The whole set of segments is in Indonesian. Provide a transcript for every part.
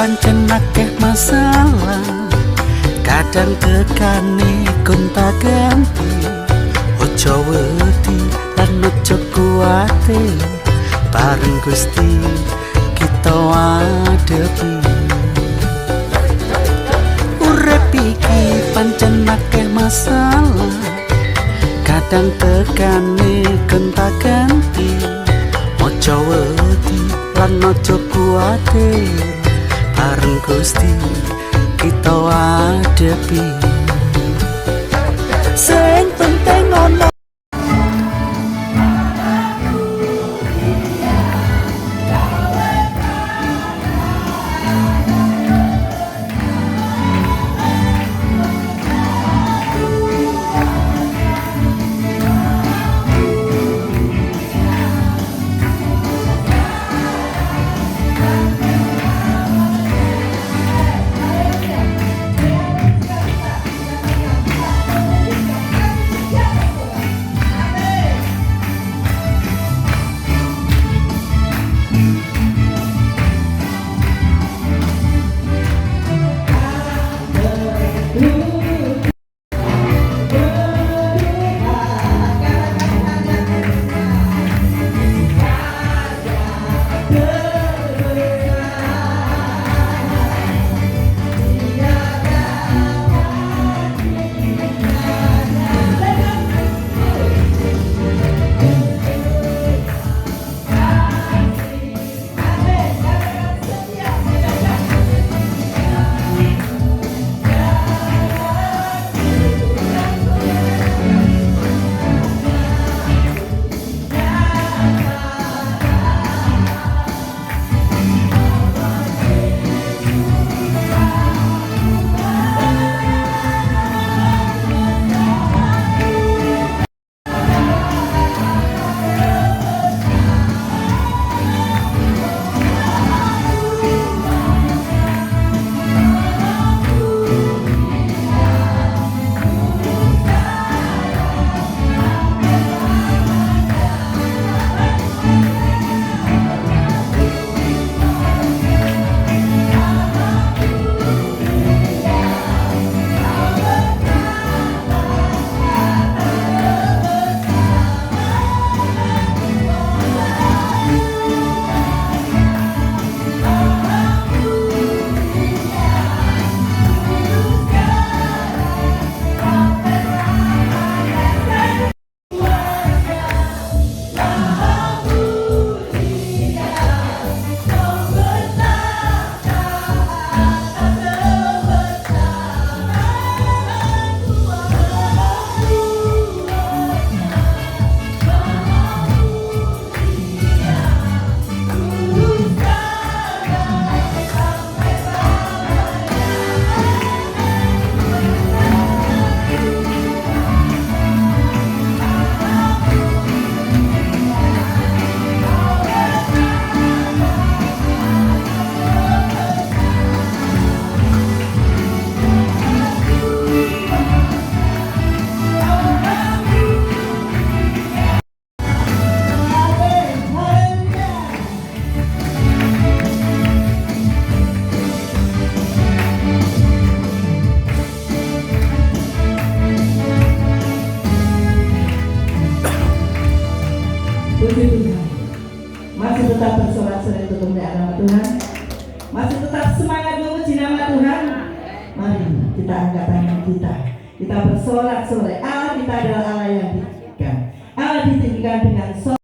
pancen akeh masalah, kadang tekane gonta ganti. Ojo wedi lan ojo kuwatir, bareng Gusti kita adepi. Urip iki pancen akeh masalah, kadang tekane gonta ganti. Ojo wedi lan ojo kuwatir, bareng Gusti kita adepi. Sing penting ono masih tetap bersorak-sorai untuk memuliakan nama Tuhan, masih tetap semangat memuji nama Tuhan. Mari kita angkat tangan kita bersorak-sorai. Allah kita adalah Allah yang ditinggikan. Allah ditinggikan dengan sorak.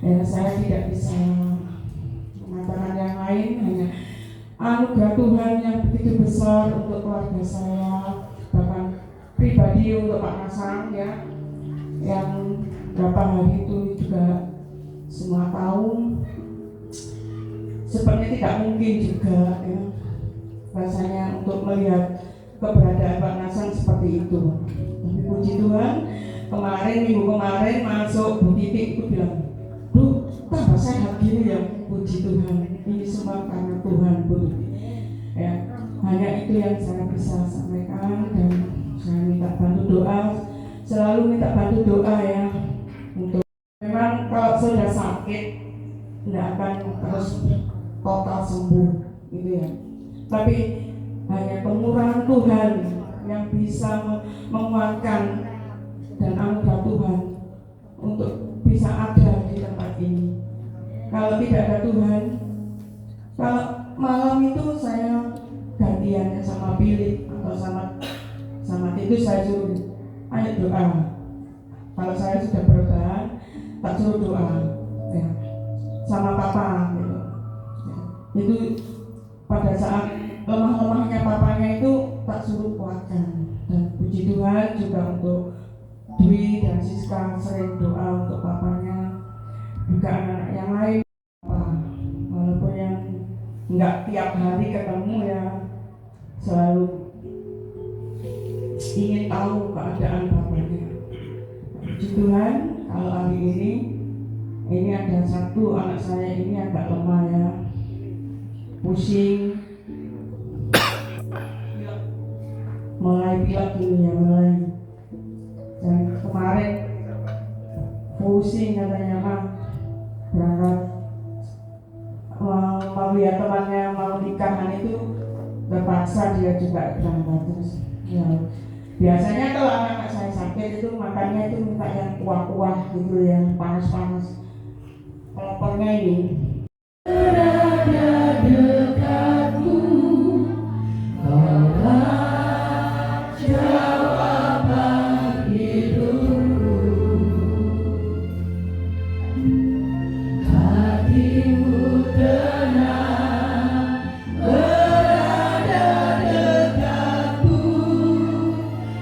Ya, saya tidak bisa mengatakan yang lain, hanya anugerah Tuhan yang begitu besar untuk keluarga saya, bahkan pribadi untuk Pak Nasang ya, yang berapa hari itu juga semua tahu sepertinya tidak mungkin juga ya, rasanya untuk melihat keberadaan Pak Nasang seperti itu. Tapi puji Tuhan, minggu kemarin masuk Bu Titik itu bilang, "Duh, tambah sehat gini ya." Puji Tuhan, ini semua karena Tuhan, Bu. Ya, hanya itu yang saya bisa sampaikan, dan saya minta bantu doa, selalu minta bantu doa ya, untuk memang kalau sudah sakit tidak akan terus total sembuh gitu ya, tapi hanya pemurahan Tuhan yang bisa menguatkan dan anugerah Tuhan untuk bisa ada di tempat ini. Kalau tidak ada Tuhan, kalau malam itu saya gantiannya sama Philip atau sama itu saya suruh, ayo doa. Kalau saya sudah berbahan, tak suruh doa ya, sama papa gitu. Ya. Itu pada saat lemah-lemahnya papanya itu tak suruh kuatkan. Dan puji Tuhan juga untuk Dwi dan Siska sering doa untuk papanya, juga anak-anak yang lain. Walaupun yang nggak tiap hari ketemu ya, selalu ingin tahu keadaan bapaknya. Puji Tuhan, kalau hari ini ada satu anak saya ini agak lemah ya, pusing, mulai pilek ini ya, mulai. Dan kemarin pusing katanya, Mah, berangkat mau lihat temannya mau nikahan itu, terpaksa dia juga berangkat terus ya. Biasanya kalau anak-anak saya sakit itu makannya itu minta yang kuah-kuah gitu, yang panas-panas. Pelepornya ini berada dekatmu, kaulah jawaban hidupku, hatimu tenang berada dekatmu,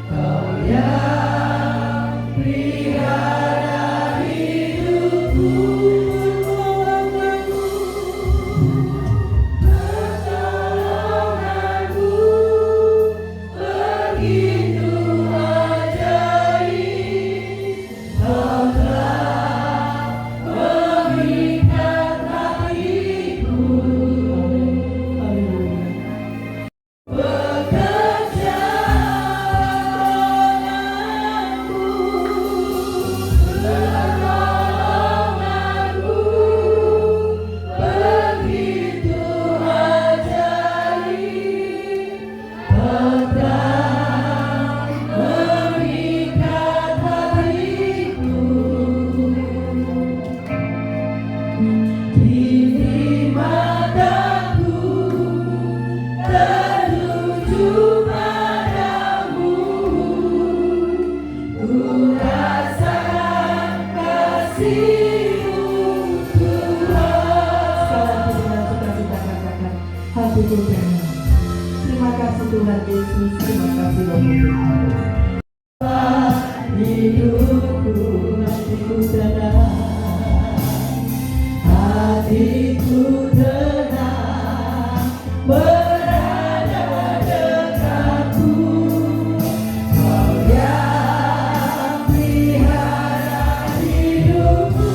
kau yang pelihara hidupku. Terima kasih Tuhan Yesus, terima kasih Tuhan. Hidupku, hatiku tenang, hatiku tenang, berada dekatku, kau yang pelihara hidupku,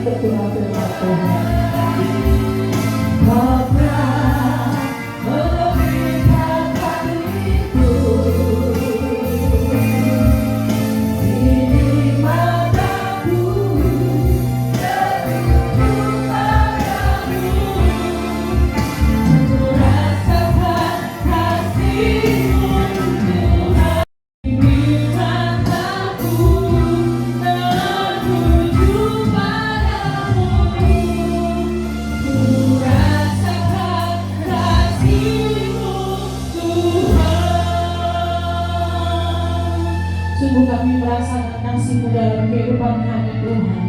berdoa firman Tuhan. Kau pernah memberikan hatiku, ini mataku tertuju padamu, ku rasakan kasih-Mu Tuhan. Ini mataku tertuju padamu, ku rasakan kasih-Mu Tuhan. Sungguh kami merasakan kasih-Mu dalam kehidupan kami Tuhan.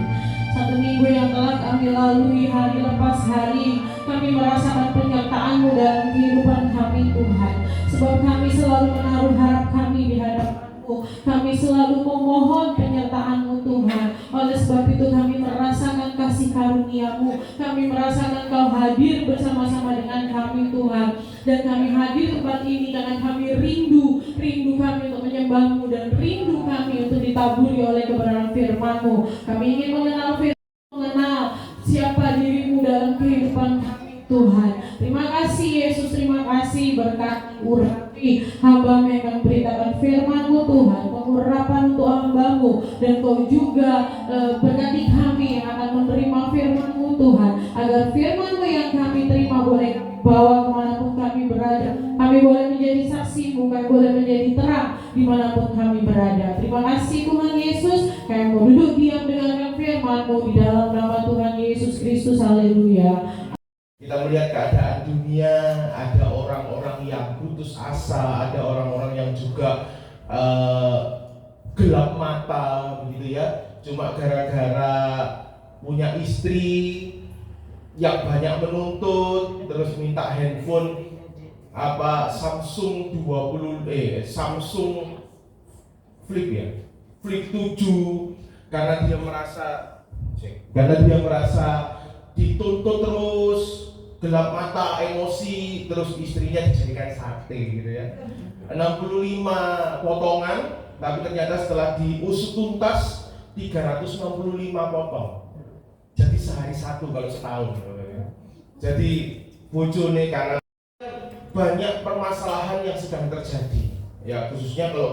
Satu minggu yang telah kami lalui, hari lepas hari, kami merasakan penyertaan-Mu dalam kehidupan kami Tuhan. Sebab kami selalu menaruh harap kami di hadapan-Mu. Kami selalu memohon penyertaan-Mu Tuhan. Oleh sebab itu kami merasakan kasih karunia-Mu. Kami merasakan Kau hadir bersama-sama dengan kami Tuhan. Dan kami hadir tempat ini karena kami rindu kami untuk menyembah-Mu, dan rindu kami untuk ditaburi oleh kebenaran firman-Mu. Kami ingin mengenal siapa diri-Mu dalam kehidupan kami Tuhan. Terima kasih Yesus, terima kasih, berkati urapi hamba-Mu yang akan beritakan firman-Mu Tuhan, pengurapan untuk hamba-Mu, dan Kau juga berkati kami yang akan menerima firman-Mu Tuhan, agar firman-Mu yang kami terima boleh bawa kemanapun kami berada. Kami boleh menjadi saksi-Mu, kami boleh menjadi terang dimanapun kami berada. Terima kasih Tuhan Yesus. Kami mau duduk diam dengarkan firman-Mu di dalam nama Tuhan Yesus Kristus. Haleluya. Kita melihat keadaan dunia, ada orang-orang yang putus asa, ada orang-orang yang juga gelap mata, begitu ya. Cuma gara-gara punya istri yang banyak menuntut, terus minta handphone Samsung Flip ya, Flip 7, karena dia merasa dituntut terus, gelap mata, emosi, terus istrinya dijadikan sate gitu ya. 65 potongan, tapi ternyata setelah diusut tuntas 365 potong. Jadi sehari satu kalau setahun. Jadi bojone karena banyak permasalahan yang sedang terjadi. Ya khususnya kalau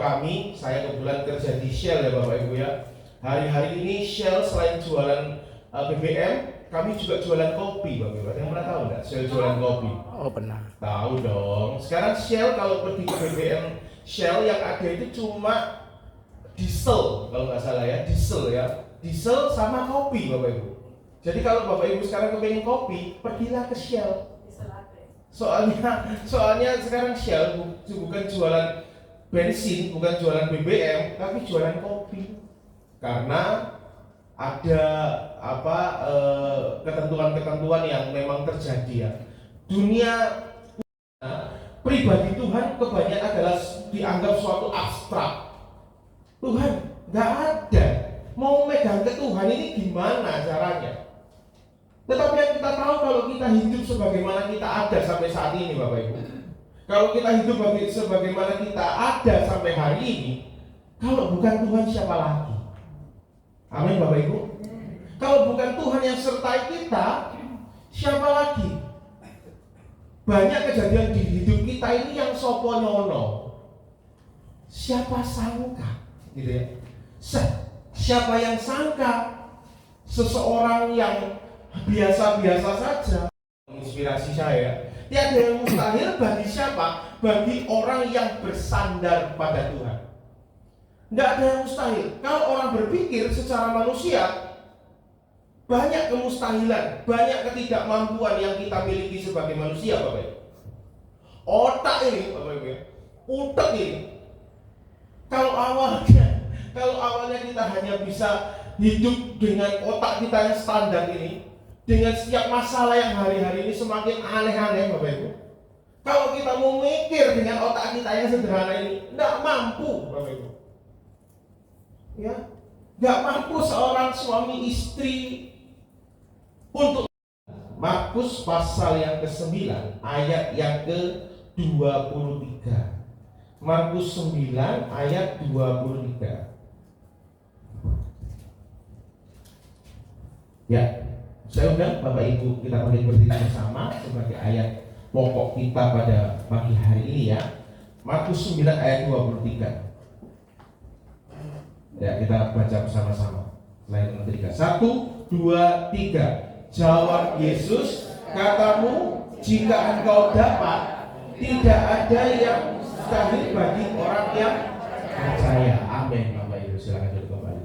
saya kebetulan kerja di Shell ya Bapak Ibu ya. Hari-hari ini Shell selain jualan BBM, kami juga jualan kopi Bapak Ibu. Ada yang pernah tahu nggak Shell jualan kopi? Oh pernah. Tahu dong. Sekarang Shell kalau pergi ke BBM Shell yang ada itu cuma diesel kalau nggak salah ya, diesel sama kopi Bapak Ibu. Jadi kalau Bapak Ibu sekarang kepengen kopi, pergilah ke Shell. Soalnya sekarang Shell bukan jualan bensin, bukan jualan BBM, tapi jualan kopi. Karena ada ketentuan-ketentuan yang memang terjadi ya. Dunia pribadi Tuhan kebanyakan adalah dianggap suatu abstrak. Tuhan nggak ada. Mau megang ke Tuhan ini gimana caranya? Tetapi yang kita tahu kalau kita hidup sebagaimana kita ada sampai saat ini Bapak Ibu, kalau kita hidup sebagaimana kita ada sampai hari ini, kalau bukan Tuhan siapa lagi? Amin Bapak Ibu. Kalau bukan Tuhan yang sertai kita, siapa lagi? Banyak kejadian di hidup kita ini yang sopo nyono. Siapa sangka? Gitu ya. Siapa yang sangka seseorang yang biasa-biasa saja menginspirasi saya. Tiada yang mustahil bagi siapa? Bagi orang yang bersandar pada Tuhan. Tidak ada yang mustahil. Kalau orang berpikir secara manusia, banyak kemustahilan, banyak ketidakmampuan yang kita miliki sebagai manusia, Bapak Ibu. Otak ini, Bapak Ibu, otak ini. Kalau awalnya kita hanya bisa hidup dengan otak kita yang standar ini, dengan setiap masalah yang hari-hari ini semakin aneh-aneh Bapak Ibu. Kalau kita mau mikir dengan otak kita yang sederhana ini, tidak mampu Bapak Ibu. Ya, tidak mampu seorang suami istri untuk. Markus pasal yang ke-9 ayat yang ke-23. Markus 9 ayat 23. Ya, saya undang Bapak Ibu kita bangkit berdiri bersama sebagai ayat pokok kita pada pagi hari ini ya. Markus 9 ayat 23. Ya, kita baca bersama-sama. Selain dengan ketiga, 1, 2, 3. Jawab Yesus, katamu, jika engkau dapat, tidak ada yang mustahil bagi orang yang percaya. Amin. Bapak Ibu silakan duduk kembali.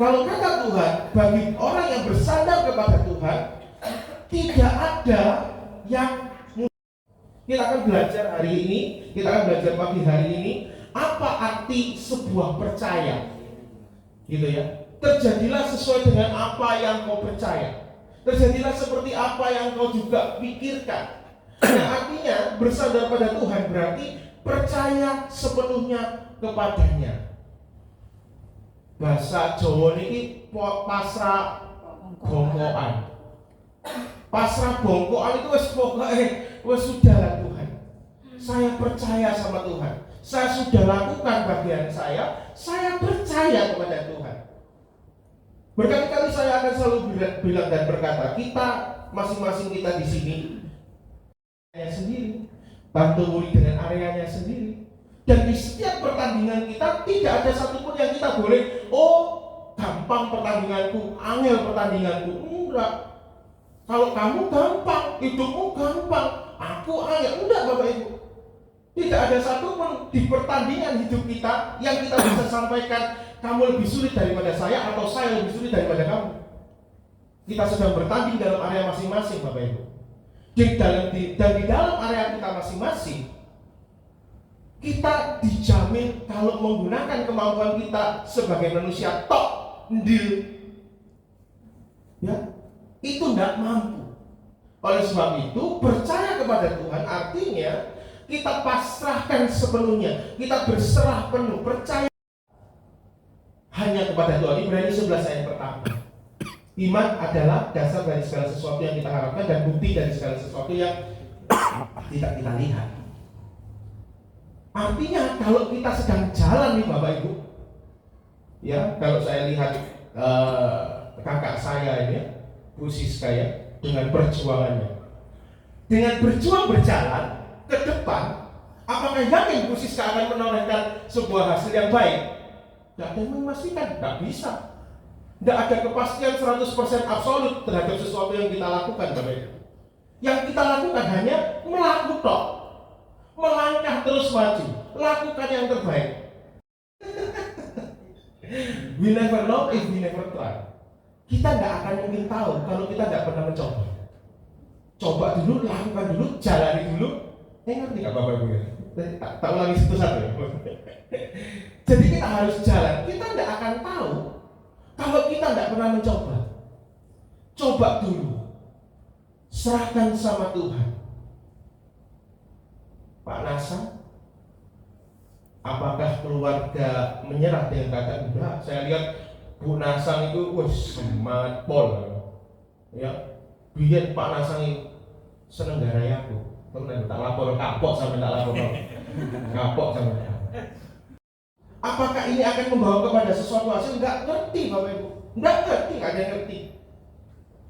Kalau kata Tuhan, bagi orang yang bersandar kepada Tuhan, tidak ada yang kita akan belajar hari ini, kita akan belajar pagi hari ini, apa arti sebuah percaya. Gitu ya. Terjadilah sesuai dengan apa yang kau percaya. Terjadilah seperti apa yang kau juga pikirkan. Nah, artinya bersandar pada Tuhan berarti percaya sepenuhnya kepadanya. Bahasa Jawa ini pasrah bongkoan. Pasrah bongkoan itu wes sudahlah Tuhan. Saya percaya sama Tuhan. Saya sudah lakukan bagian saya percaya kepada Tuhan. Berkali-kali saya akan selalu bilang dan berkata, kita masing-masing kita di sini sendiri, Tante Wuri dengan areanya sendiri. Dan di setiap pertandingan kita tidak ada satupun yang kita boleh, gampang pertandinganku, angel pertandinganku. Enggak. Kalau kamu gampang, hidupmu gampang, aku angel. Enggak, Bapak Ibu. Tidak ada satupun di pertandingan hidup kita yang kita bisa sampaikan, kamu lebih sulit daripada saya atau saya lebih sulit daripada kamu. Kita sedang bertanding dalam area masing-masing, Bapak Ibu. Dan di dalam area kita masing-masing, kita dijamin kalau menggunakan kemampuan kita sebagai manusia ya, itu tidak mampu. Oleh sebab itu, percaya kepada Tuhan artinya kita pasrahkan sepenuhnya, kita berserah penuh, percaya hanya kepada Tuhan. Ibrani 11 ayat pertama. Iman adalah dasar dari segala sesuatu yang kita harapkan dan bukti dari segala sesuatu yang tidak kita lihat. Artinya kalau kita sedang jalan nih Bapak Ibu, ya kalau saya lihat kakak saya ini, Bu Siska ya, dengan perjuangannya, dengan berjuang berjalan ke depan, apakah yakin Bu Siska akan menorehkan sebuah hasil yang baik? Tidak ada yang memastikan, tidak bisa. Tidak ada kepastian 100% absolut terhadap sesuatu yang kita lakukan, Bapak Ibu. Yang kita lakukan hanya melakukan, melangkah terus maju, lakukan yang terbaik. We never know if we never try. Kita nggak akan mungkin tahu kalau kita nggak pernah mencoba. Coba dulu, lakukan dulu, jalani dulu. Ngerti nggak Bapak Ibu ya? Tak ulangi satu-satu ya. Jadi kita harus jalan. Kita nggak akan tahu kalau kita nggak pernah mencoba. Coba dulu, serahkan sama Tuhan. Pak Nasa, apakah keluarga menyerah dengan kata enggak? Saya lihat Bu Nasang itu semangat pol. Ya, biar Pak Nasang itu seneng garai aku. Temen tak lapor kapok sampai tak lapor. Kapok sampai. Apakah ini akan membawa kepada sesuatu hasil? Enggak ngerti Bapak Ibu. Enggak ngerti, enggak ada yang ngerti.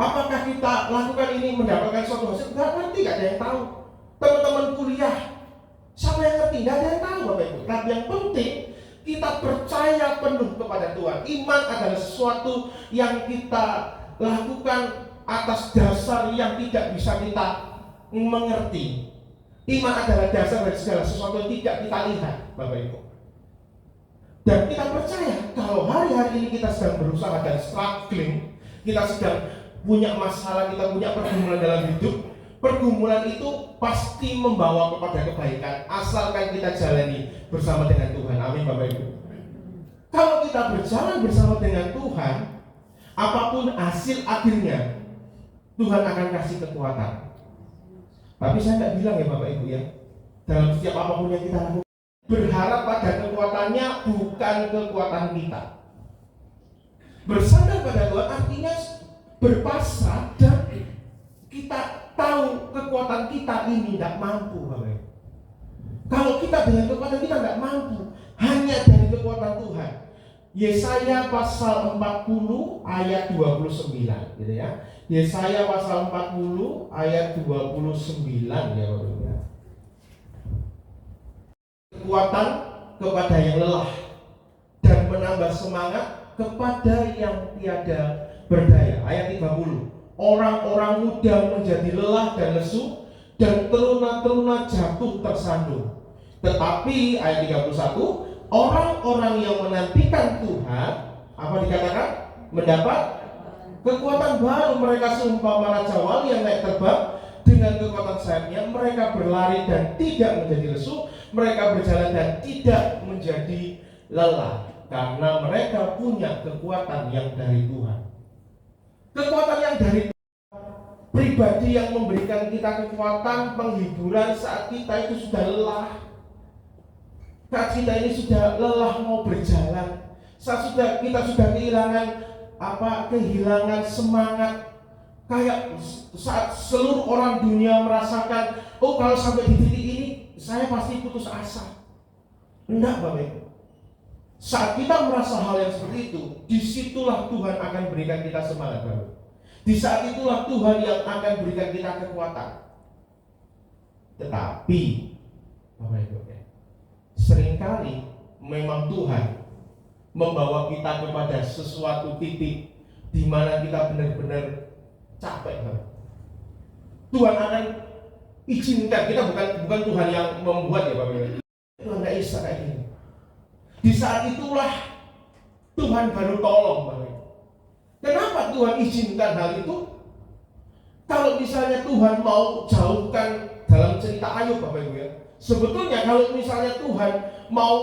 Apakah kita lakukan ini mendapatkan suatu hasil? Enggak ngerti, enggak ada yang tahu. Teman-teman kuliah, siapa yang ngerti? Enggak ada yang tahu Bapak Ibu. Tapi yang penting kita percaya penuh kepada Tuhan. Iman adalah sesuatu yang kita lakukan atas dasar yang tidak bisa kita mengerti. Iman adalah dasar dari segala sesuatu yang tidak kita lihat, Bapak Ibu. Dan kita percaya kalau hari-hari ini kita sedang berusaha dan struggling, kita sedang punya masalah, kita punya pergumulan dalam hidup, pergumulan itu pasti membawa kepada kebaikan asalkan kita jalani bersama dengan Tuhan. Amin Bapak Ibu. Kalau kita berjalan bersama dengan Tuhan, apapun hasil akhirnya Tuhan akan kasih kekuatan. Tapi saya tidak bilang ya Bapak Ibu ya, dalam setiap apapun yang kita lakukan, berharap pada kekuatannya bukan kekuatan kita. Bersandar pada Tuhan artinya berpasrah dan kita tahu kekuatan kita ini tidak mampu, Bapak Ibu. Kalau kita dengan kekuatan kita tidak mampu, hanya dari kekuatan Tuhan. Yesaya pasal 40 ayat 29 gitu ya. Yesaya pasal 40 ayat 29 ya Bapak Ibu ya. Kekuatan kepada yang lelah dan menambah semangat kepada yang tiada berdaya. Ayat 30. Orang-orang muda menjadi lelah dan lesu dan teruna-teruna jatuh tersandung. Tetapi ayat 31, orang-orang yang menantikan Tuhan, apa dikatakan? Mendapat kekuatan baru. Mereka seumpama raja wali yang naik terbang dengan kekuatan sayapnya. Mereka berlari dan tidak menjadi lesu. Mereka berjalan dan tidak menjadi lelah, karena mereka punya kekuatan yang dari Tuhan. Kekuatan yang dari pribadi yang memberikan kita kekuatan penghiburan saat kita itu sudah lelah. Saat kita ini sudah lelah mau berjalan, saat kita sudah kehilangan semangat, kayak saat seluruh orang dunia merasakan, oh kalau sampai di titik ini saya pasti putus asa. Enggak Bapak Ibu. Saat kita merasa hal yang seperti itu, disitulah Tuhan akan berikan kita semangat baru. Di saat itulah Tuhan yang akan berikan kita kekuatan. Tetapi Bapak Ibu, seringkali memang Tuhan membawa kita kepada sesuatu titik di mana kita benar-benar capek. Tuhan akan izinkan, kita bukan Tuhan yang membuat ya Bapak Ibu. Tuhan nggak bisa kayak gini. Di saat itulah Tuhan baru tolong Bapak Ibu. Kenapa Tuhan izinkan hal itu? Kalau misalnya Tuhan mau jauhkan dalam cerita Ayub Bapak Ibu ya, sebetulnya kalau misalnya Tuhan mau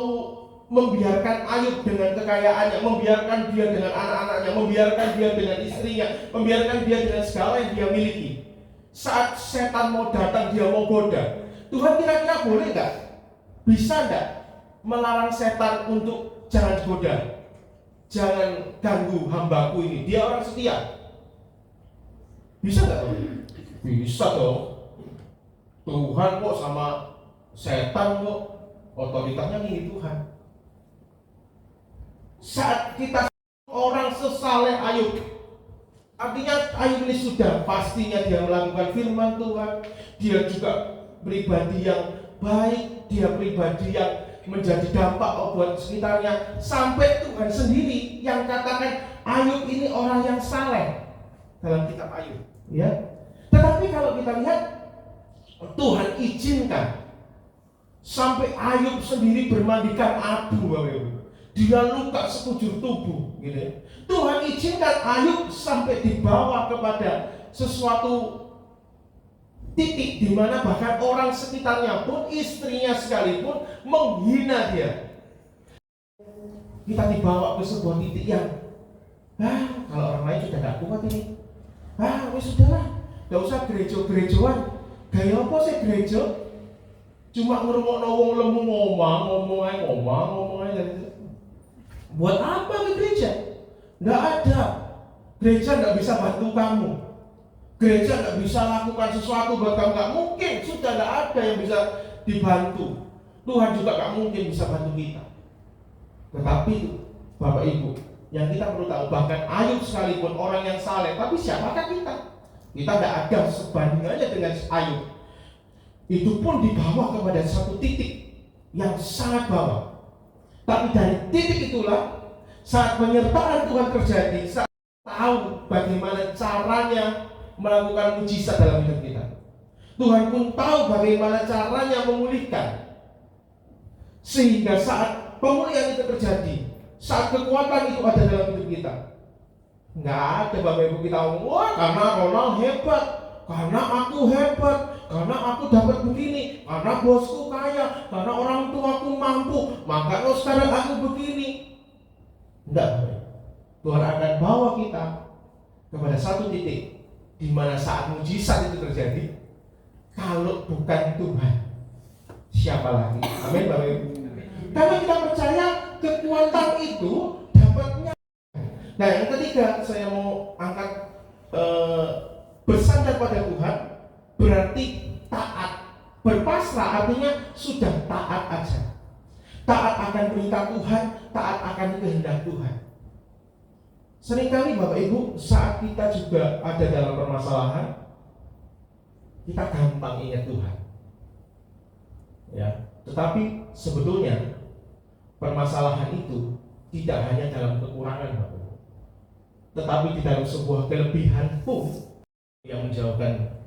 membiarkan Ayub dengan kekayaannya, membiarkan dia dengan anak-anaknya, membiarkan dia dengan istrinya, membiarkan dia dengan segala yang dia miliki, saat setan mau datang, dia mau goda, Tuhan kira-kira boleh nggak? Bisa nggak melarang setan untuk jangan goda, jangan ganggu hambaku ini, dia orang setia? Bisa nggak? Bisa dong. Tuhan kok sama setan kok otoritasnya nih Tuhan. Saat kita orang sesaleh Ayub, artinya Ayub ini sudah pastinya dia melakukan firman Tuhan, dia juga pribadi yang baik, dia pribadi yang menjadi dampak buat sekitarnya, sampai Tuhan sendiri yang katakan Ayub ini orang yang saleh dalam kitab Ayub ya. Tetapi kalau kita lihat, Tuhan izinkan sampai Ayub sendiri bermandikan abu Bapak Ibu. Dia luka sekujur tubuh gitu ya. Tuhan izinkan Ayub sampai dibawa kepada sesuatu titik di mana bahkan orang sekitarnya pun, istrinya sekalipun menghina dia. Kita dibawa ke sebuah titik yang kalau orang lain sudah gak kuat ini, sudahlah, gak usah gereja-gerejaan. Gaya apa sih gereja? Cuma ngerungokno wong lemu ngomong aja gitu. Buat apa ke gereja? Nggak ada. Gereja nggak bisa bantu kamu. Gereja nggak bisa lakukan sesuatu buat kamu. Nggak mungkin. Sudah nggak ada yang bisa dibantu. Tuhan juga nggak mungkin bisa bantu kita. Tetapi Bapak Ibu, yang kita perlu tahu, bahkan Ayub sekalipun orang yang saleh, tapi siapakah kita? Kita nggak ada sebandingannya dengan Ayub. Itu pun dibawa kepada satu titik yang sangat bawah. Tapi dari titik itulah saat penyertaan Tuhan terjadi, saat tahu bagaimana caranya melakukan mujizat dalam hidup kita. Tuhan pun tahu bagaimana caranya memulihkan. Sehingga saat pemulihan itu terjadi, saat kekuatan itu ada dalam hidup kita, nggak ada Bapak Ibu kita ngomong, wah karena Ronald hebat, karena aku hebat, karena aku dapat begini, karena bosku kaya, karena orang tuaku mampu, maka sekarang aku begini. Enggak, Tuhan akan bawa kita kepada satu titik di mana saat mujizat itu terjadi, kalau bukan Tuhan, siapa lagi? Amin Bapak Ibu. Karena kita percaya kekuatan itu dapatnya. Nah yang ketiga saya mau angkat, bersandar pada Tuhan berarti taat. Berpasrah artinya sudah taat aja. taat akan perintah Tuhan, taat akan kehendak Tuhan. Seringkali Bapak Ibu, saat kita juga ada dalam permasalahan, kita gampang ingat Tuhan. Ya, tetapi sebetulnya permasalahan itu tidak hanya dalam kekurangan Bapak Ibu, tetapi di dalam sebuah kelebihan pun yang menjauhkan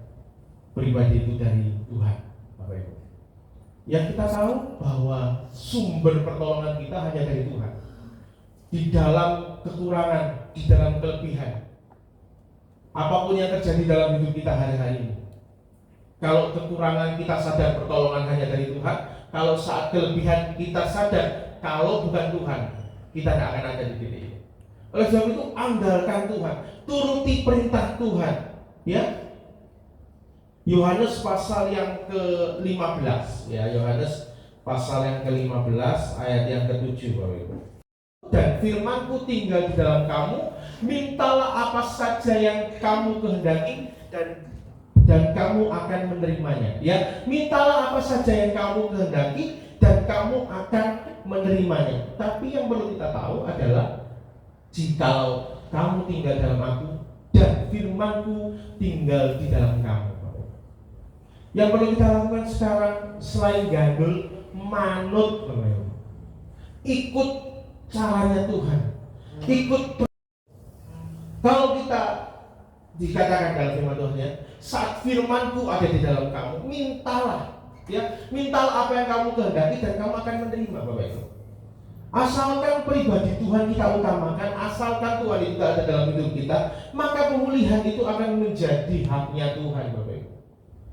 pribadi itu dari Tuhan, Bapak Ibu. Yang kita tahu bahwa sumber pertolongan kita hanya dari Tuhan. Di dalam kekurangan, di dalam kelebihan, apapun yang terjadi dalam hidup kita hari-hari ini, kalau kekurangan kita sadar pertolongan hanya dari Tuhan, kalau saat kelebihan kita sadar kalau bukan Tuhan, kita tidak akan ada di titik ini. Oleh sebab itu andalkan Tuhan, turuti perintah Tuhan. Ya, Yohanes pasal yang ke-15, ya, Yohanes pasal yang ke-15 ayat yang ke-7, Bapak Ibu. Dan firman-Ku tinggal di dalam kamu, mintalah apa saja yang kamu kehendaki dan kamu akan menerimanya. Ya, mintalah apa saja yang kamu kehendaki dan kamu akan menerimanya. Tapi yang perlu kita tahu adalah jikalau kamu tinggal dalam Aku dan firman-Ku tinggal di dalam kamu. Yang perlu kita lakukan sekarang selain gandul, manut, ikut caranya Tuhan, ikut. Kalau kita dikatakan dalam firman Tuhan, ya, saat firman-Ku ada di dalam kamu, mintalah, ya, mintalah apa yang kamu kehendaki dan kamu akan menerima, Bapak Ibu. Asalkan pribadi Tuhan kita utamakan, asalkan Tuhan itu ada dalam hidup kita, maka pemulihan itu akan menjadi haknya Tuhan, Bapak Ibu,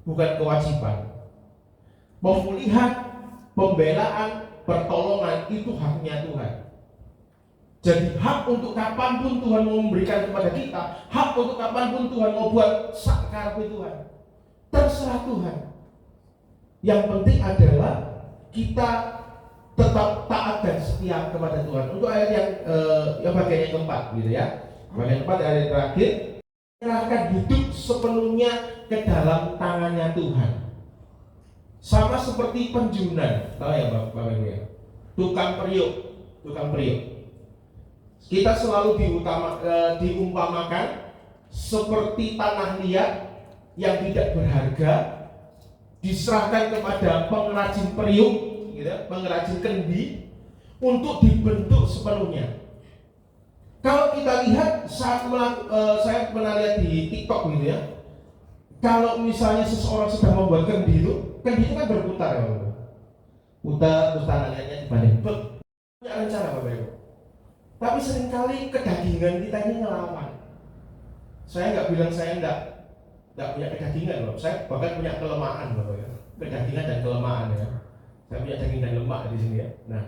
bukan kewajiban. Pemulihan, pembelaan, pertolongan itu haknya Tuhan. Jadi hak untuk kapanpun Tuhan mau memberikan kepada kita, hak untuk kapanpun Tuhan mau buat sakarpe Tuhan, terserah Tuhan. Yang penting adalah kita tetap taat dan setia kepada Tuhan. Untuk ayat yang bagian yang keempat, gitu ya. Bagian keempat ayat yang terakhir, serahkan hidup sepenuhnya ke dalam tangannya Tuhan. Sama seperti penjunan, tahu ya Bapak Ibu ya, tukang periuk. Kita selalu diumpamakan seperti tanah liat yang tidak berharga, diserahkan kepada pengrajin periuk, gitu, pengrajin kendi, untuk dibentuk sepenuhnya. Kalau kita lihat saat saya pernah lihat di TikTok, gitu ya, kalau misalnya seseorang sedang membuat kendi itu kan berputar, ya, putar terus tanah liatnya dibalik, punya rencana Bapak Ibu. Tapi seringkali kedagingan kita ini ngelawan. Saya nggak bilang saya nggak punya kedagingan loh. Saya bahkan punya kelemahan loh ya. Kedagingan dan kelemahan ya. Saya punya daging dan lemak di sini ya. Nah,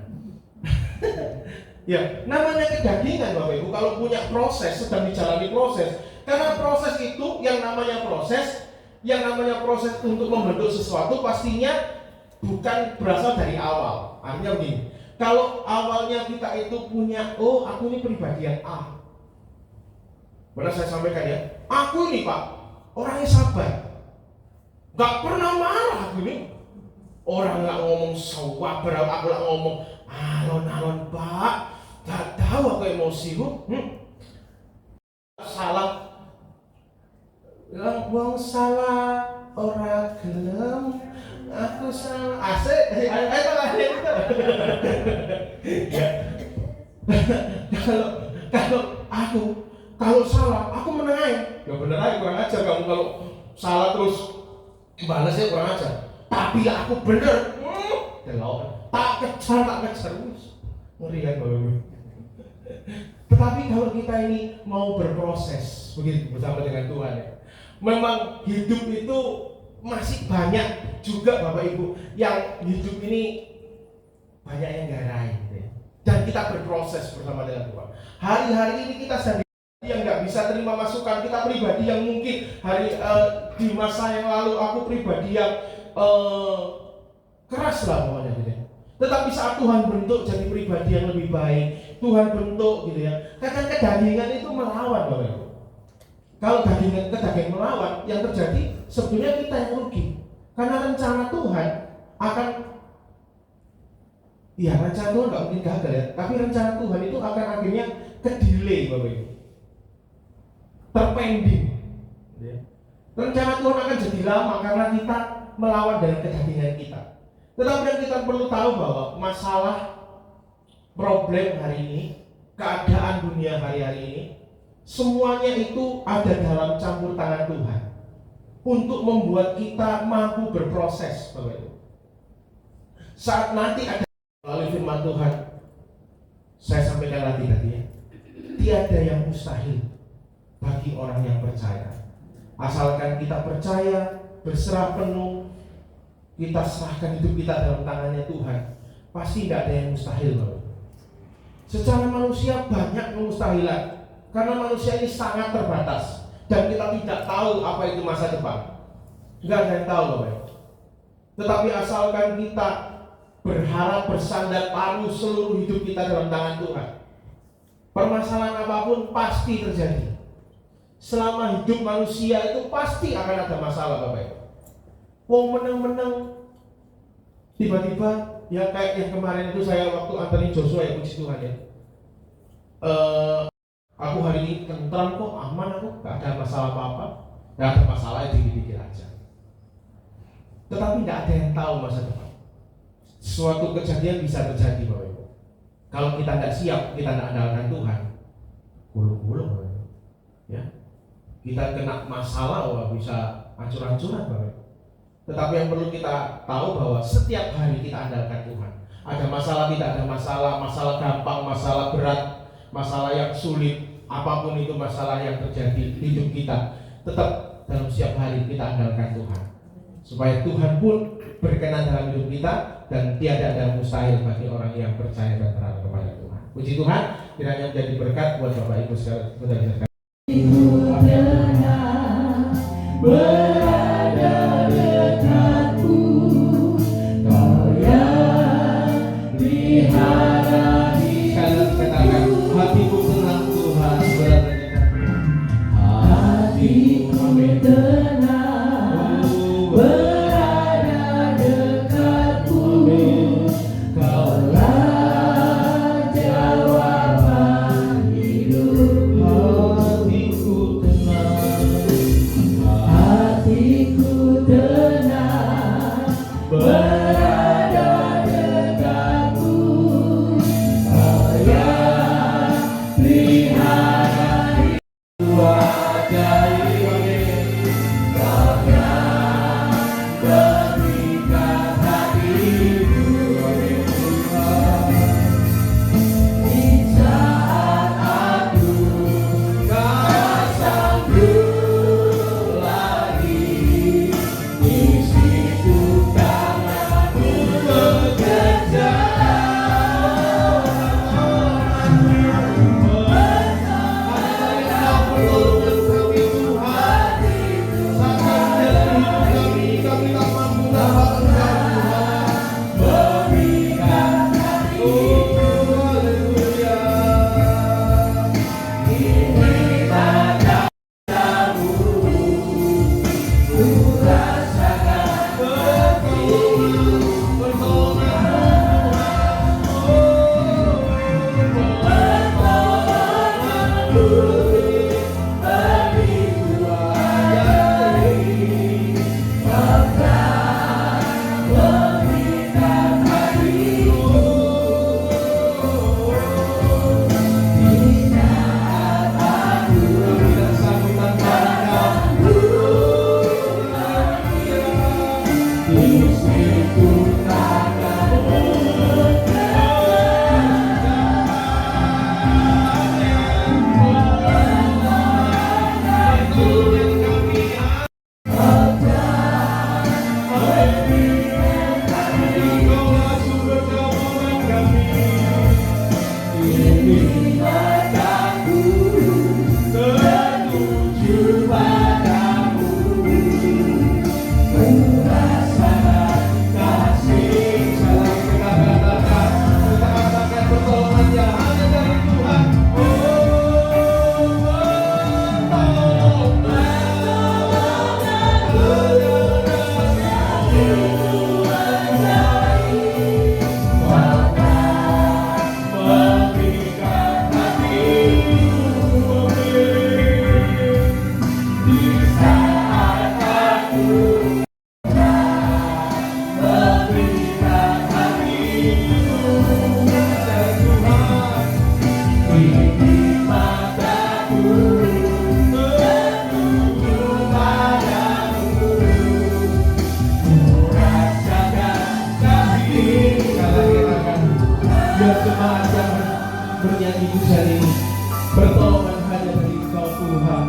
ya namanya kedagingan Bapak Ibu. Kalau punya proses, sedang dijalani proses. Karena proses itu yang namanya proses untuk membentuk sesuatu pastinya bukan berasal dari awal. Artinya begini. Kalau awalnya kita itu punya, oh aku ini pribadi yang A. Pernah saya sampaikan ya, aku ini Pak, orangnya sabar, gak pernah marah aku ini. Orang gak ngomong sabar, aku gak ngomong alon-alon Pak, gak tahu aku emosi bu. Salah, bilang buang salah, orang gelem. Aku salah, asik, ayo ya. Kalau salah, aku menang aja. Ya bener aja, kurang ajar kamu kalau salah terus balasnya kurang ajar. Tapi aku bener, tak kejar, ngeri kan Bapak. Tetapi kalau kita ini mau berproses begitu bersama dengan Tuhan ya, memang hidup itu masih banyak juga Bapak Ibu yang hidup ini banyak yang garai gitu ya. Dan kita berproses bersama dengan Tuhan. Hari-hari ini kita sedang yang nggak bisa terima masukan, kita pribadi yang mungkin di masa yang lalu aku pribadi yang keras lah pokoknya gitu ya. Tetapi saat Tuhan bentuk jadi pribadi yang lebih baik, Tuhan bentuk gitu ya. Kadang kedagingan itu melawan Bapak Ibu. Kalau kedagingan melawan, yang terjadi sebenarnya kita yang rugi. Karena rencana Tuhan akan Ya rencana Tuhan nggak mungkin gagal ya, tapi rencana Tuhan itu akan akhirnya kedelay Bapak Ibu, terpending. Rencana Tuhan akan jadi lama karena kita melawan dengan kedagingan kita. Tetapi yang kita perlu tahu bahwa masalah, problem hari ini, keadaan dunia hari-hari ini, semuanya itu ada dalam campur tangan Tuhan untuk membuat kita mampu berproses, Bapak Ibu. Saat nanti ada melalui firman Tuhan, saya sampaikan lagi tadi ya, tiada yang mustahil bagi orang yang percaya. Asalkan kita percaya, berserah penuh, kita serahkan hidup kita dalam tangannya Tuhan, pasti tidak ada yang mustahil, Bapak. Secara manusia banyak kemustahilan, karena manusia ini sangat terbatas dan kita tidak tahu apa itu masa depan. Enggak ada yang tahu, Bapak. Tetapi asalkan kita berharap bersandar paruh seluruh hidup kita dalam tangan Tuhan, permasalahan apapun pasti terjadi. Selama hidup manusia itu pasti akan ada masalah, Bapak. Wong meneng-meneng, tiba-tiba ya kayak yang kemarin itu saya waktu anterin Joshua ya, puji Tuhan ya. Aku hari ini tentram kok, aman aku, gak ada masalah apa-apa. Gak ada masalah, dikit-dikit aja. Tetapi gak ada yang tahu masa depan. Suatu kejadian bisa terjadi, Bapak Ibu. Kalau kita tidak siap, kita tidak andalkan Tuhan, gulung-gulung, Bapak Ibu. Ya, kita kena masalah, wah bisa hancur-hancuran, Bapak Ibu. Tetapi yang perlu kita tahu bahwa setiap hari kita andalkan Tuhan. Ada masalah, tidak ada masalah, masalah gampang, masalah berat, masalah yang sulit, apapun itu masalah yang terjadi di hidup kita, tetap dalam setiap hari kita andalkan Tuhan. Supaya Tuhan pun berkenan dalam hidup kita dan tiada ada mustahil bagi orang yang percaya dan berharap kepada Tuhan. Puji Tuhan, kiranya menjadi berkat buat Bapak Ibu sekalian. Berada dekatku, Kau yang pelihara hidupku. Hatiku tenang Tuhan, berada dekatmu. Hatiku tenang, berada dekatku. Kaulah jawaban hidup. Hatiku tenang, Hatiku tenang, berada dekatku. Kau yang pelihara hidupku. Kau yang berikan hatiku. Di saat aku tak sanggup lagi, di situ tanganmu bekerja. Berikan ini padamu, ku rasakan Kau nyanyi pujian ini. Pertolongan hanya dari Engkau Tuhan.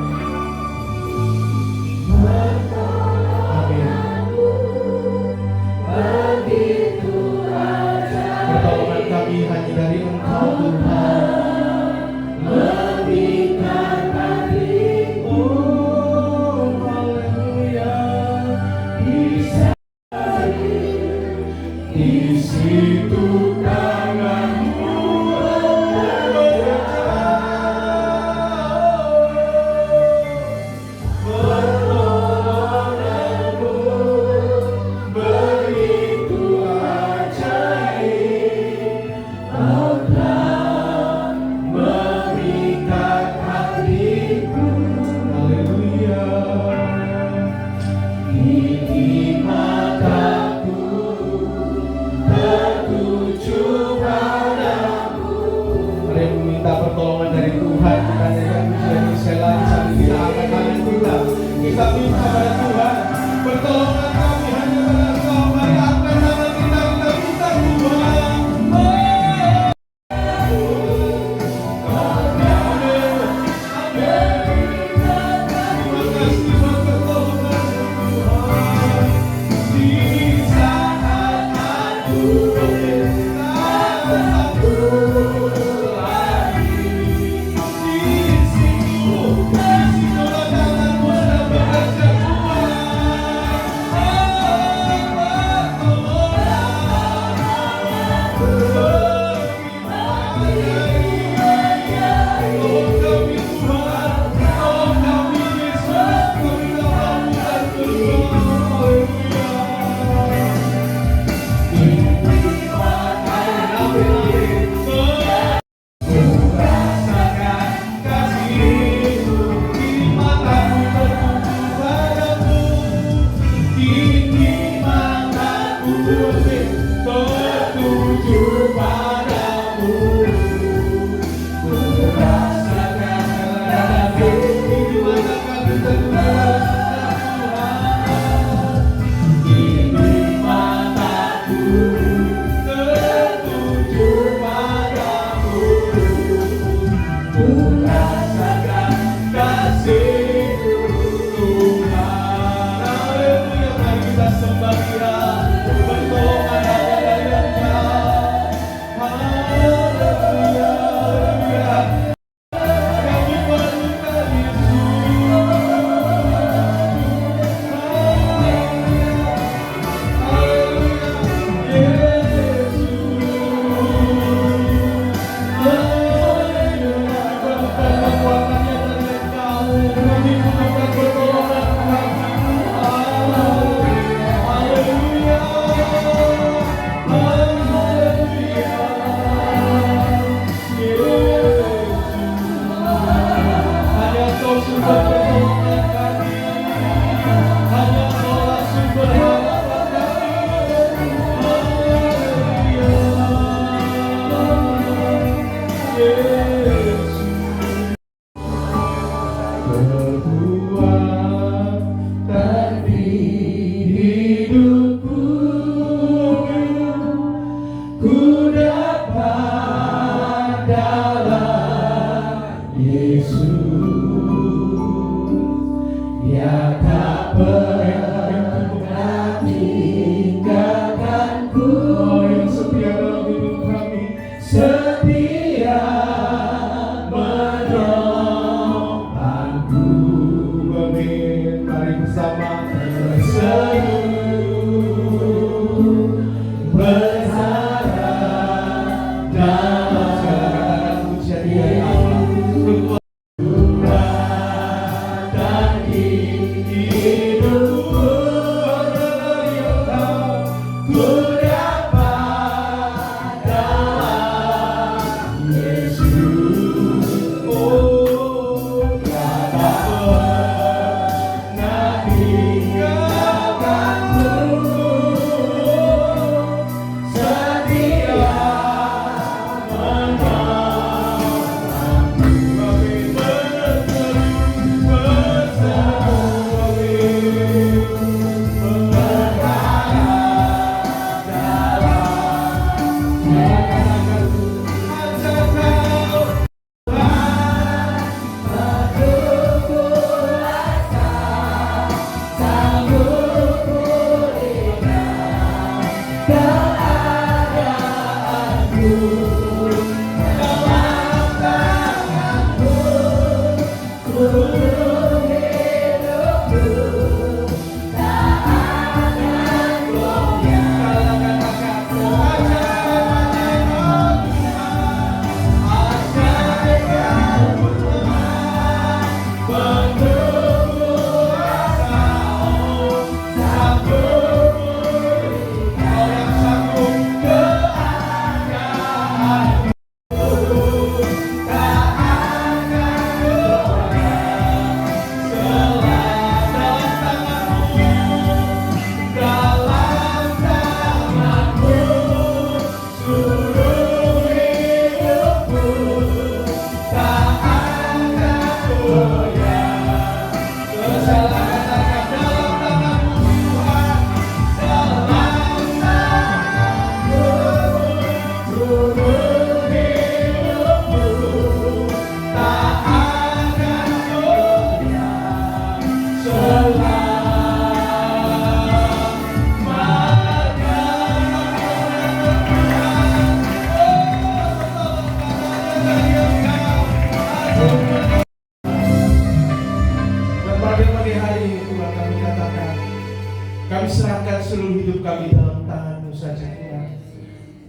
Amin. Pertolongan kami hanya dari Engkau Tuhan. Di situ tanganmu pertolonganmu begitu ajaib, Kau telah memikat hatiku. Haleluya. Ini mataku tertuju padamu. Mari meminta pertolongan dari Tuhan. Kita nyanyikan pujian ini sekali lagi sambil kita angkat tangan kita. Kita minta pada Tuhan, pertolongan kami hanya pada Engkau. Mari angkat tangan kita minta Tuhan.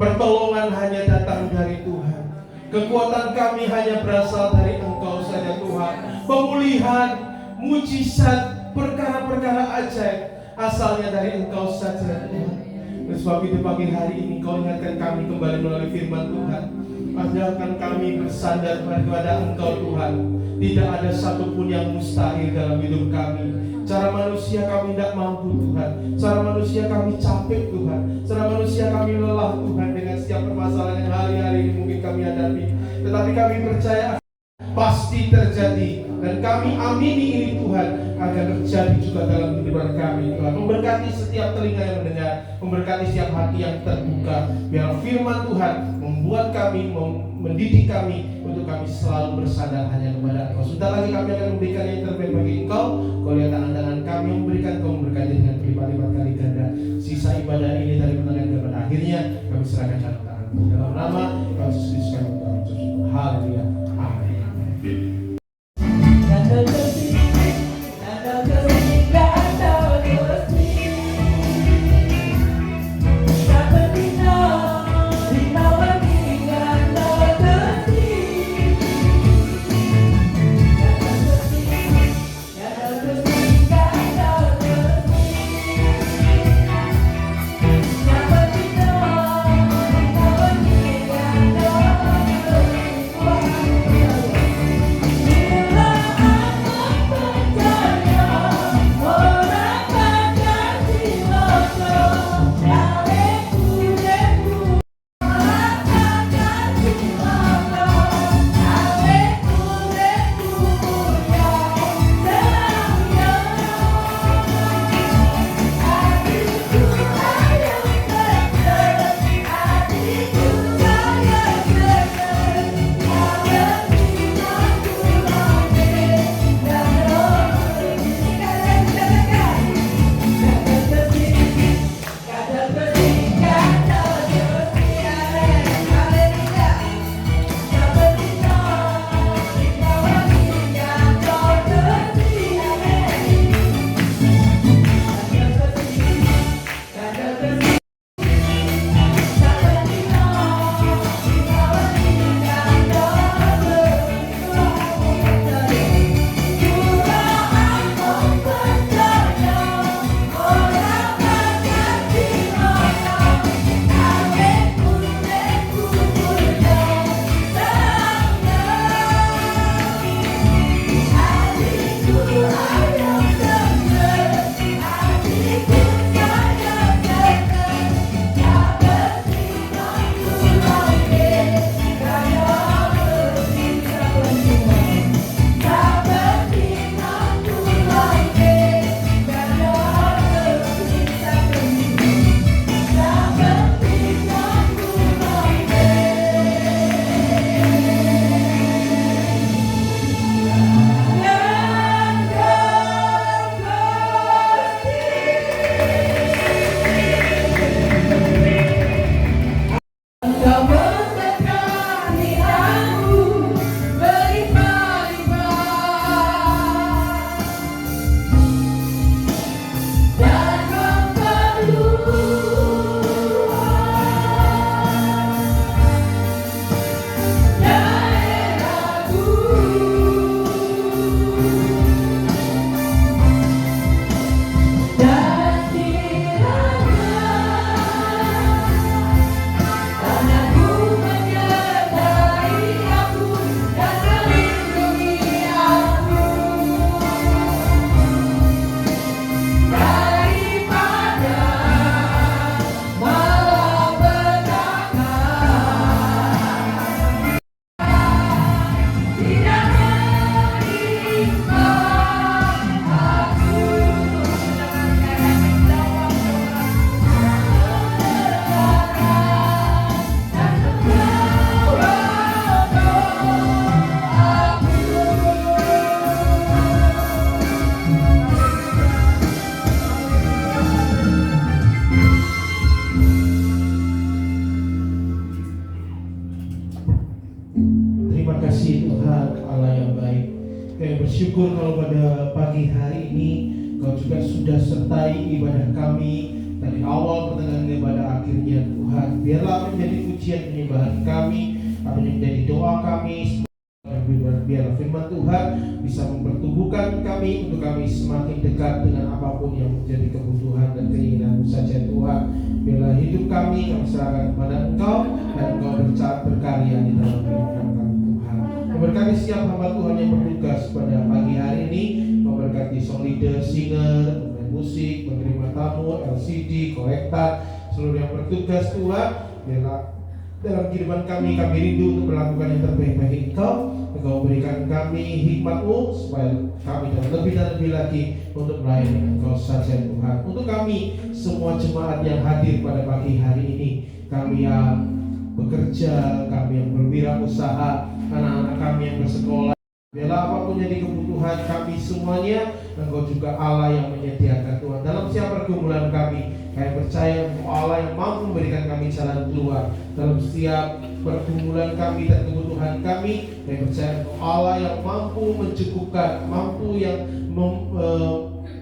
Pertolongan hanya datang dari Tuhan. Kekuatan kami hanya berasal dari Engkau saja Tuhan. Pemulihan, mujizat, perkara-perkara ajaib asalnya dari Engkau saja Tuhan. Sebab itu pagi hari ini Kau ingatkan kami kembali melalui firman Tuhan. Ajarkan kami bersandar kepada Engkau Tuhan. Tidak ada satupun yang mustahil dalam hidup kami. Cara manusia kami tidak mampu Tuhan. Cara manusia kami capek Tuhan. Cara manusia kami lelah Tuhan dengan setiap permasalahan yang hari-hari ini mungkin kami hadapi. Tetapi kami percaya pasti terjadi. Dan kami amini ini Tuhan agar terjadi juga dalam kehidupan kami Tuhan. Memberkati setiap telinga yang mendengar, memberkati setiap hati yang terbuka. Biar firman Tuhan membuat kami, mendidik kami untuk kami selalu bersandar hanya kepada Engkau. Sudah lagi kami akan memberikan yang terbaik bagi Engkau. Kau lihat tangan-tangan kami memberikan, Kau memberkati dengan berlipat-lipat kali ganda. Sisa ibadah ini dari pertengahan dan akhirnya kami serahkan dalam tangan-Mu. Dalam nama Yesus Kristus kami berdoa. Haleluya. Amin. bersyukur kalau pada pagi hari ini Kau juga sudah sertai ibadah kami dari awal pertengahan hingga pada akhirnya Tuhan. Biarlah menjadi pujian penyembahan kami, apa yang menjadi doa kami. Biarlah firman Tuhan bisa mempertumbuhkan kami untuk kami semakin dekat dengan apapun yang menjadi kebutuhan dan keinginan saja Tuhan. Biarlah hidup kami serahkan kepada Engkau, dan Engkau berkarya di dalam kehidupan kami Tuhan. Memberkati setiap hamba Tuhan yang bertugas pada pagi hari ini. Memberkati song leader, singer, pemain musik, penerima tamu, LCD, kolektor, seluruh yang bertugas Tuhan. Biarlah dalam kehidupan kami rindu untuk melakukan yang terbaik bagi Engkau. Engkau berikan kami hikmat-Mu supaya kami dan lebih lagi untuk melayani Engkau saja Tuhan. Untuk kami semua jemaat yang hadir pada pagi hari ini, kami yang bekerja, kami yang berwirausaha, anak-anak kami yang bersekolah, biarlah apapun jadi kebutuhan kami semuanya, Engkau juga Allah yang menyediakan Tuhan. Dalam setiap pergumulan kami percaya Engkau Allah yang mampu memberikan kami jalan keluar. Dalam setiap pergumulan kami dan kebutuhan kami percaya Engkau Allah yang mampu mencukupkan, mampu yang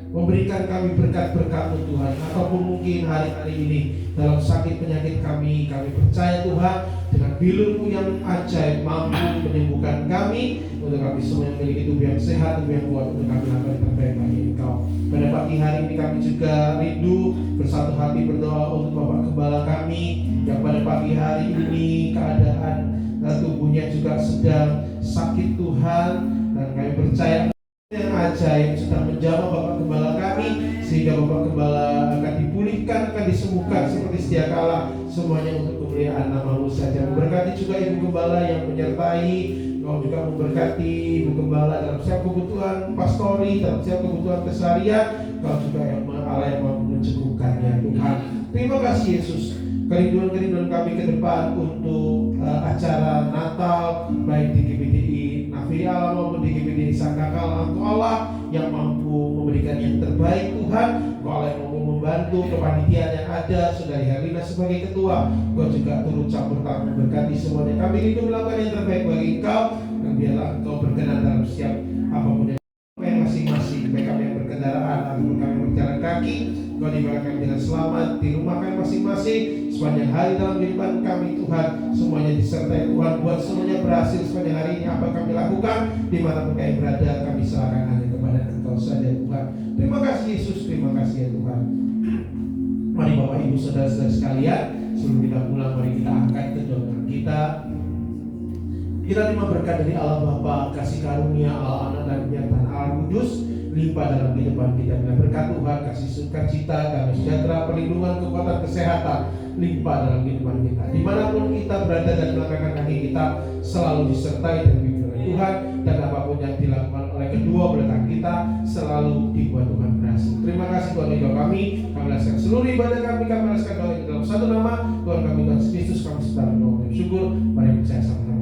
memberikan kami berkat-berkat-Mu Tuhan. Apapun mungkin hari-hari ini dalam sakit penyakit kami percaya Tuhan dengan bilur-Mu yang ajaib mampu menyembuhkan kami, untuk kami semua yang memiliki tubuh yang sehat, tubuh yang kuat, untuk kami lakukan yang terbaik bagi Engkau. Pada pagi hari ini kami juga rindu bersatu hati berdoa untuk Bapak Gembala kami yang pada pagi hari ini keadaan tubuhnya juga sedang sakit Tuhan, dan kami percaya yang ajaib sedang menjamah Bapak Gembala kami, sehingga Bapak Gembala akan dipulihkan, akan disembuhkan seperti sedia kala, semuanya untuk kemuliaan nama-Mu saja. Memberkati juga Ibu Gembala yang menyertai, Kau juga memberkati Ibu Gembala dalam setiap kebutuhan pastori, dalam setiap kebutuhan keseharian. Kau juga yang Allah yang mampu mencukupkannya Tuhan. Terima kasih Yesus. Kerinduan-kerinduan kami ke depan untuk acara Natal, baik di GBDI Nafiri Allah maupun di GBDI Sangkakala, Engkau Allah yang mampu memberikan yang terbaik Tuhan. Engkau Allah yang mampu membantu kepanitiaan yang ada, Saudari Herlina sebagai ketua. Engkau juga turut campur tangan memberkati semuanya. Kami rindu melakukan yang terbaik bagi Engkau, dan biarlah Engkau berkenan dalam setiap apapun yang masing-masing, baik kami yang berkendaraan ataupun kami berjalan kaki. Engkau diberkati dengan selamat di rumah kami masing-masing sepanjang hari dalam kehidupan kami Tuhan. Semuanya disertai Tuhan, buat semuanya berhasil sepanjang hari ini. Apa yang kami lakukan dimanapun kami berada, kami serahkan hanya kepada Engkau saja Tuhan. Terima kasih Yesus, terima kasih ya Tuhan. Mari Bapak Ibu Saudara-saudara sekalian, sebelum kita pulang mari kita angkat kedua kita. Kita terima berkat dari Allah Bapa, kasih karunia Allah Anak dan penyertaan Allah Kudus limpah dalam kehidupan kita. Bila berkat Tuhan, kasih sukacita, damai sejahtera, perlindungan, kekuatan, kesehatan limpah dalam kehidupan kita. Dimanapun kita berada dan melangkahkan kaki kita selalu disertai dan bimbingan Tuhan, dan apapun yang dilakukan oleh kedua belah tangan kita selalu dibuat Tuhan berhasil. Terima kasih Tuhan doa kami laksanakan seluruh ibadah kami laksanakan doa ini dalam satu nama Tuhan kami Tuhan Yesus Kristus. Kami sedang berdoa dan syukur. Mari percaya sama-sama.